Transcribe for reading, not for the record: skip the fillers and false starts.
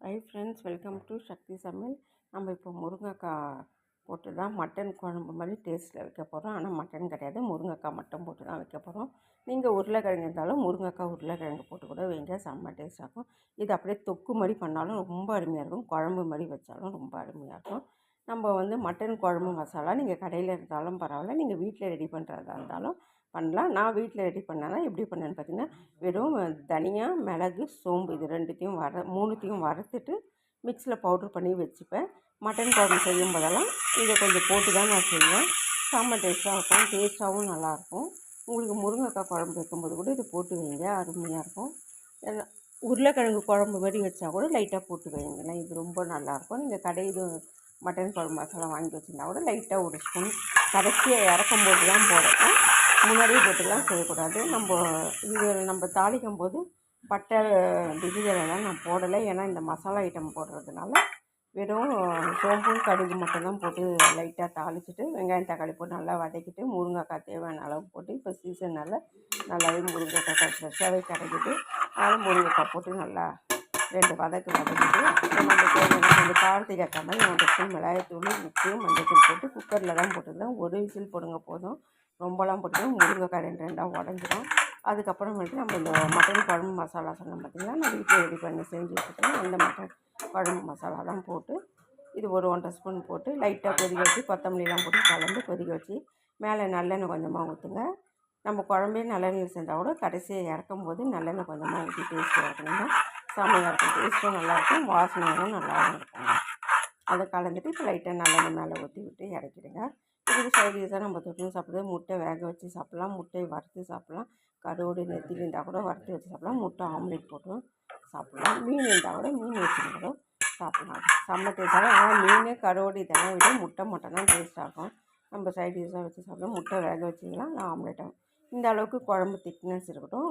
Hi friends, welcome to சக்தி சமையல். நம்ம இப்போ முருங்கைக்காய் போட்டு தான் மட்டன் குழம்பு மாதிரி டேஸ்ட்டில் வைக்க போகிறோம். ஆனால் மட்டன் கிடையாது, முருங்கைக்காய் மட்டும் போட்டு தான் வைக்க போகிறோம். நீங்கள் உருளைக்கிழங்கு இருந்தாலும் முருங்கைக்காய் உருளைக்கிழங்கு போட்டு கூட வைங்க, செம்ம டேஸ்ட்டாக இருக்கும். இது அப்படியே தொக்கு மாதிரி பண்ணாலும் ரொம்ப அருமையாக இருக்கும், குழம்பு மாதிரி வச்சாலும் ரொம்ப அருமையாக இருக்கும். நம்ம மட்டன் குழம்பு மசாலா நீங்கள் கடையில் இருந்தாலும் பரவாயில்ல, நீங்கள் வீட்டில் ரெடி பண்ணுறதா இருந்தாலும் பண்ணலாம். நான் வீட்டில் ரெடி பண்ணேன்னா எப்படி பண்ணேன்னு பார்த்தீங்கன்னா, வெறும் தனியா, மிளகு, சோம்பு இது மூணுத்தையும் வறுத்துட்டு மிக்ஸியில் பவுட்ரு பண்ணி வச்சுப்பேன். மட்டன் குழம்பு செய்யும் போதெல்லாம் இதை கொஞ்சம் போட்டு தான் நான் செய்வேன். செம்ம டேஸ்ட்டாக இருக்கும், டேஸ்ட்டாகவும் நல்லாயிருக்கும். உங்களுக்கு முருங்கைக்காய் குழம்பு வைக்கும்போது கூட இது போட்டு வைங்க, அருமையாக இருக்கும். உருளைக்கிழங்கு குழம்பு மாதிரி வச்சா கூட லைட்டாக போட்டு வைங்களேன், இது ரொம்ப நல்லாயிருக்கும். நீங்கள் இது மட்டன் குழம்பு மசாலா வாங்கி வச்சுருந்தா கூட லைட்டாக ஒரு ஸ்பூன் கடைசியாக இறக்கும்போது தான் போடணும், முன்னாடியே போட்டுலாம் செய்யக்கூடாது. நம்ம தாளிக்கும் போது பட்டை பிரிஞ்சலெல்லாம் நான் போடலை, ஏன்னா இந்த மசாலா ஐட்டம் போடுறதுனால வெறும் சோம்பும் கடுகு மட்டும்தான் போட்டு லைட்டாக தாளிச்சிட்டு வெங்காயம் தக்காளி போட்டு நல்லா வதக்கிட்டு முருங்கைக்காய் தேவையான அளவு போட்டு, இப்போ சீசனால் நல்லாவே முருங்கைக்காய் ஃப்ரெஷ்ஷாகவே கிடைக்குது. அதனால் முருங்கைக்காய் போட்டு நல்லா 2 வதக்கிட்டு நம்ம தேவையான கொஞ்சம் காரத்துக்கு ஏற்ற மாதிரி 1 ஸ்பூன் மிளகாய்த்தூள், உப்பு, மஞ்சள் போட்டு குக்கரில் தான் போட்டுருந்தேன். ஒரு விசில் போடுங்க போதும், ரொம்பலாம் போட்டுருந்தேன் முருங்கைக்காய் 2 உடஞ்சிடும். அதுக்கப்புறமேட்டு நம்ம இந்த மட்டன் குழம்பு மசாலா சொன்னோம் பார்த்திங்களா, நான் வீட்டில் ரெடி பண்ணி செஞ்சு வச்சுருக்கேன். அந்த மட்டன் குழம்பு மசாலா தான் போட்டு இது ஒரு 1 ஸ்பூன் போட்டு லைட்டாக கொதிக்க வச்சு கொத்தமல்லிலாம் போட்டு கலந்து கொதிக்க வச்சு மேலே நல்லெண்ணெய் கொஞ்சமாக ஊற்றுங்க. நம்ம குழம்பே நல்லெண்ணெய் செஞ்சால் கூட கடைசியாக இறக்கும்போது நல்லெண்ணெய் கொஞ்சமாக ஊற்றி டேஸ்ட்டு இறக்கணுங்க, செம்மையாக இருக்கும். டேஸ்ட்டும் நல்லாயிருக்கும், வாசனையும் நல்லாவும் இருக்குங்க. அதை கலந்துட்டு இப்போ லைட்டாக நல்லெண்ணெய் மேலே ஊற்றி விட்டு இறக்கிடுங்க. இதுக்கு சைடிஷாக நம்ம தொட்டு சாப்பிட்றது முட்டை வேக வச்சு சாப்பிட்லாம், முட்டையை வறுத்து சாப்பிட்லாம், கருவோடு நெத்திலி இருந்தால் கூட வறுத்து வச்சு சாப்பிட்லாம், முட்டை ஆம்லேட் போட்டும் சாப்பிட்லாம், மீன் இருந்தால் கூட மீன் வச்சுன்னு கூட சாப்பிட்லாம். செம்ம டேஸ்ட்டாக. ஆனால் மீன் கருவோடு இதெல்லாம் விட முட்டை மட்டும் தான் டேஸ்ட்டாக இருக்கும். நம்ம சைடிஷாக வச்சு சாப்பிட்லாம், முட்டை வேக வச்சிக்கலாம், இல்லை ஆம்லேட்டாக. இந்த அளவுக்கு குழம்பு திக்னஸ் இருக்கட்டும்.